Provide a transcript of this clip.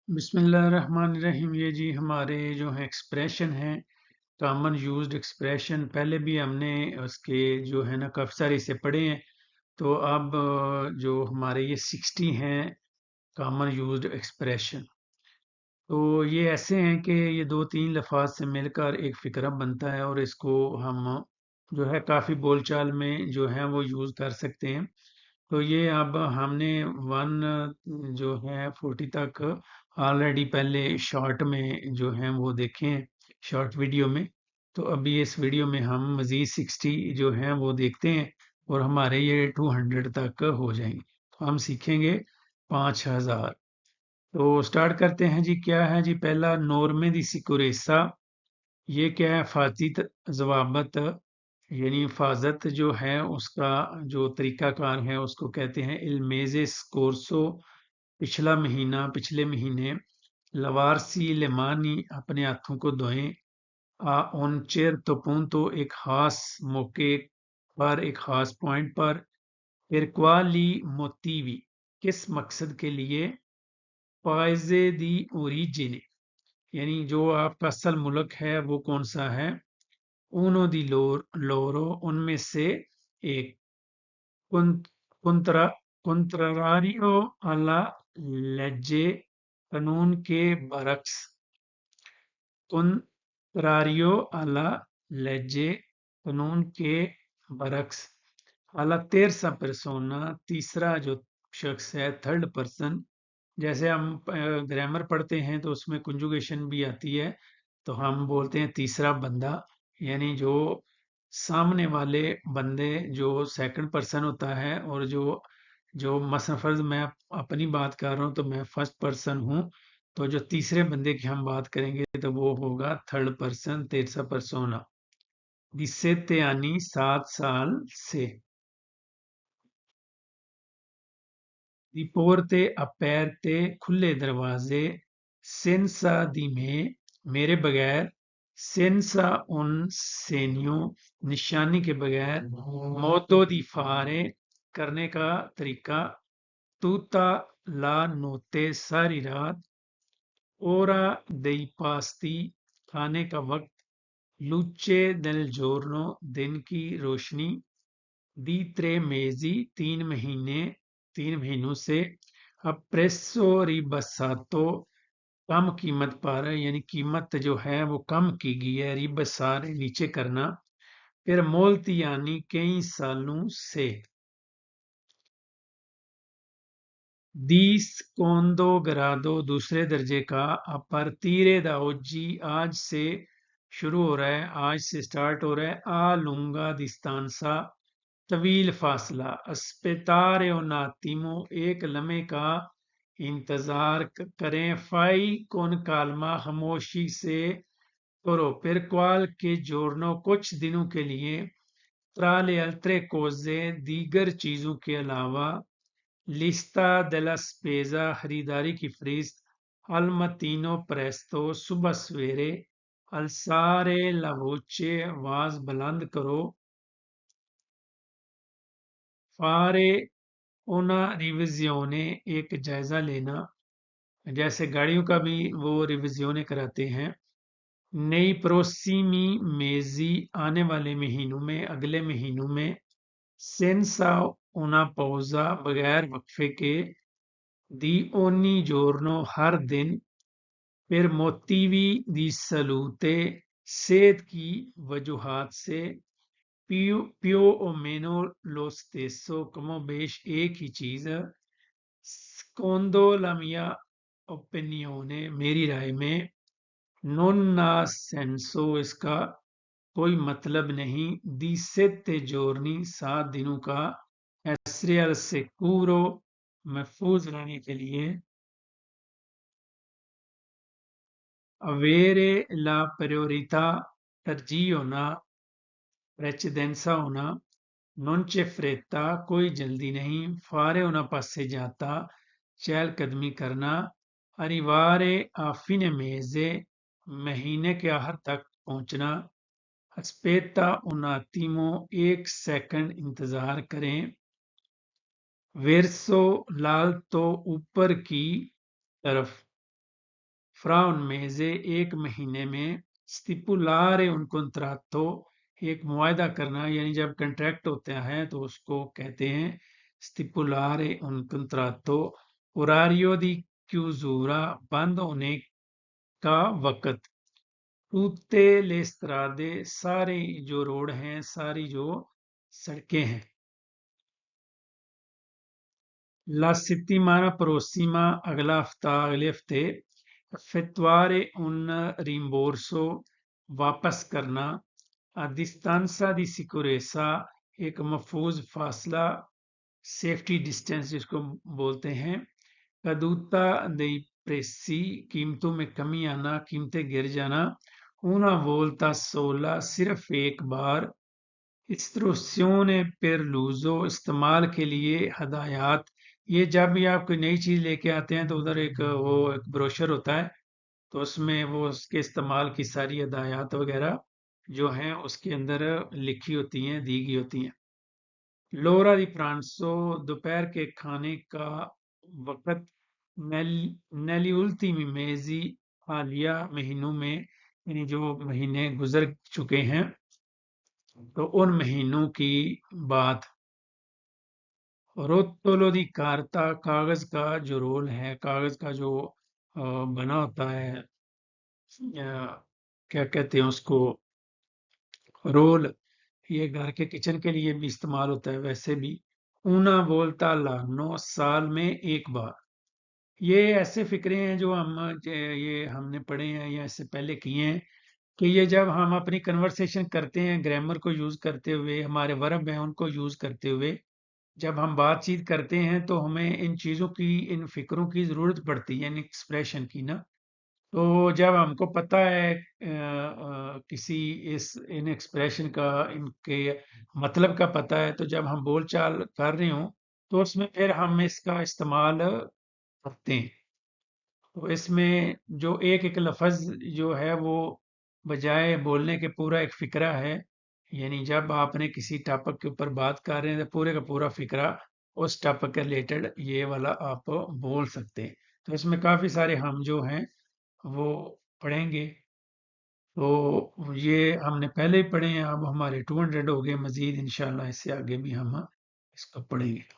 बिस्मिल्लाहिर्रहमानिर्रहीम। ये जी हमारे जो है एक्सप्रेशन हैं, कॉमन यूज्ड एक्सप्रेशन। पहले भी हमने उसके जो है ना काफ़ी सारे इसे पढ़े हैं। तो अब जो हमारे ये 60 हैं कॉमन यूज्ड एक्सप्रेशन। तो ये ऐसे हैं कि ये दो तीन लफ्ज़ से मिलकर एक फ़िक्रा बनता है और इसको हम जो है काफ़ी बोलचाल में जो है वो यूज़ कर सकते हैं। तो ये अब हमने 1 जो है 40 तक ऑलरेडी पहले शॉर्ट में जो हैं वो देखे हैं, शॉर्ट वीडियो में। तो अभी इस वीडियो में हम मज़ीद 60 जो हैं वो देखते हैं और हमारे ये 200 तक हो जाएंगे। तो हम सीखेंगे 5000। तो स्टार्ट करते हैं जी। क्या है जी? पहला, नॉर्मे दी सिक्योरेसा। ये क्या है? फातित ज़वाबत, यानी हिफाजत जो है उसका जो तरीकाकार है उसको कहते हैं इल्मेज़े स्कोर्सो, पिछला महीना, पिछले महीने। लवारसी लेमानी, अपने हाथों को धोएं। आ ओनचेर तोपुंतो, एक खास मौके पर, एक खास पॉइंट पर। फिर क्वाली मोतीवी, किस मकसद के लिए। पाइजे दी ओरिजिन, यानी जो आपका असल मुल्क है वो कौन सा है। उनो दी लोरो, उनमें से एक। कुंत कुंतरा कुंतरारियो अला लेजे, कानून के बरक्स। कुंतरारियो अला लेजे, कानून के बरक्स। अला तेरसा persona, तीसरा जो शख्स है, थर्ड पर्सन। जैसे हम ग्रामर पढ़ते हैं तो उसमें कंजुगेशन भी आती है, तो हम बोलते हैं तीसरा बंदा, यानी जो सामने वाले बंदे जो सेकंड पर्सन होता है, और जो जो मसलन फर्ज मैं अपनी बात कर रहा हूँ तो मैं फर्स्ट पर्सन हूँ। तो जो तीसरे बंदे की हम बात करेंगे तो वो होगा थर्ड पर्सन, तेरसा पर्सोना। दिसेते यानी 7 साल से। रिपोर्टे अपैरते, खुले दरवाजे। सेंसा दी में, मेरे बगैर। सेंसा उन सेनियो, निशानी के बगैर। मोतो दी फारे, करने का तरीका। तूता ला नोते, सारी रात। ओरा दई पास्ती, खाने का वक्त। लुचे del giorno, दिन की रोशनी। दी त्रे मेजी, 3 महीने, 3 महीनों से। अप्रेसो रिबसातो, कम कीमत पर, यानी कीमत जो है वो कम की गई है। रिबसारे, नीचे करना। फिर मोल्ती यानी कई सालों से। दीस कोंदो ग्रादो, दूसरे दर्जे का। अपार्तीरे दा ओजी, आज से शुरू हो रहा है, आज से स्टार्ट हो रहा है। आ लूंगा दिस्तानसा, तवील फासला। अस्पेतारे ओ नातिमो, एक लम्हे का इंतजार करें। फाई कोन कालमा, खामोशी से करो। पिरक्वाल के जोड़नो, कुछ दिनों के लिए। त्राले अल्त्रे कोजे, दीगर चीजों के अलावा। लिस्टा डेला स्पेजा, खरीदारी की फहरिस्त। अल मतीनो प्रेस्तो, सुबह सवेरे। अलसारे लावोचे, आवाज बुलंद करो। फारे ओना रिविजियोने, एक जायजा लेना। जैसे गाड़ियों का भी वो रिविजियोने कराते हैं। नई प्रोसीमी मेजी, आने वाले महीनों में, अगले महीनों में। सेंसा ओना पौजा, बगैर वक्फे के। दी ओनी जोरनो, हर दिन। फिर मोतीवी दी सलूते, सेहत की वजूहात से। पियो ओ मेनो लो स्टेसो, कमो बेश एक ही चीज। स्कोंदो ला मिया ओपिनियोने, मेरी राय में। नॉन ना सेंसो, इसका कोई मतलब नहीं। दी सेते जोरनी, 7 दिनों का। एसरियल से कूरो, महफूज रहने के लिए। अवेरे ला priorità, तरजीह होना। प्रेसिडेंसा होना। non c'è fretta, कोई जल्दी नहीं। फारे होना, पासे जाता, चहलकदमी करना। arrivare a fine mese, महीने के आखिर तक पहुंचना। aspetta un attimo, एक सेकंड इंतजार करें। verso l'alto, ऊपर की तरफ। fra un mese ایک مہینے میں stipulare un contratto ایک معاہدہ کرنا یعنی جب کنٹریکٹ ہوتا ہے تو اس کو کہتے ہیں stipulare un contratto orario di chiusura بند ہونے کا وقت tutte le strade سارے جو روڈ ہیں ساری جو سڑکیں ہیں La settimana prossima اگلا ہفتہ اگلے ہفتے effettuare un rimborso واپس کرنا a distanza di sicurezza ایک محفوظ فاصلہ سیفٹی ڈسٹینس جس کو بولتے ہیں caduta dei prezzi قیمتوں میں کمی آنا قیمتیں گر جانا una volta sola صرف ایک بار istruzione per l'uso استعمال کے لیے ہدایات یہ جب بھی آپ کوئی نئی چیز لے کے آتے ہیں تو ادھر ایک بروشر ہوتا ہے تو اس میں وہ اس کے استعمال کی ساری ہدایات وغیرہ جو ہیں اس کے اندر لکھی ہوتی ہیں دی گئی ہوتی ہیں لورا دی پرانسو دوپہر کے کھانے کا وقت نیلی التیمی میزی حالیہ مہینوں میں یعنی جو مہینے گزر چکے ہیں تو ان مہینوں کی بات روتولو دی کارتا کاغذ کا جو رول ہے کاغذ کا جو بنا ہوتا ہے کیا کہتے ہیں اس کو رول یہ گھر کے کچن کے لیے بھی استعمال ہوتا ہے ویسے بھی اونا بولتا لانو سال میں ایک بار یہ ایسے فکرے ہیں جو ہم نے پڑھے ہیں یا اس سے پہلے کیے ہیں کہ یہ جب ہم اپنی کنورسیشن کرتے ہیں گرامر کو یوز کرتے ہوئے ہمارے ورب ہیں ان کو یوز کرتے ہوئے جب ہم بات چیت کرتے ہیں تو ہمیں ان چیزوں کی ان فکروں کی ضرورت پڑتی ہے ان ایکسپریشن کی نا تو جب ہم کو پتہ ہے کسی ان ایکسپریشن کا ان کے مطلب کا پتہ ہے تو جب ہم بول چال کر رہے ہوں تو اس میں پھر ہم اس کا استعمال کرتے ہیں تو اس میں جو ایک لفظ جو ہے وہ بجائے بولنے کے پورا ایک فکرہ ہے یعنی جب آپ نے کسی ٹاپک کے اوپر بات کر رہے ہیں تو پورے کا پورا فکرہ اس ٹاپک کے ریلیٹڈ یہ والا آپ بول سکتے ہیں تو اس میں کافی سارے ہم جو ہیں وہ پڑھیں گے تو یہ ہم نے پہلے ہی پڑھے ہیں اب ہمارے 200 ہو گئے مزید انشاءاللہ اس سے آگے بھی ہم اس کو پڑھیں گے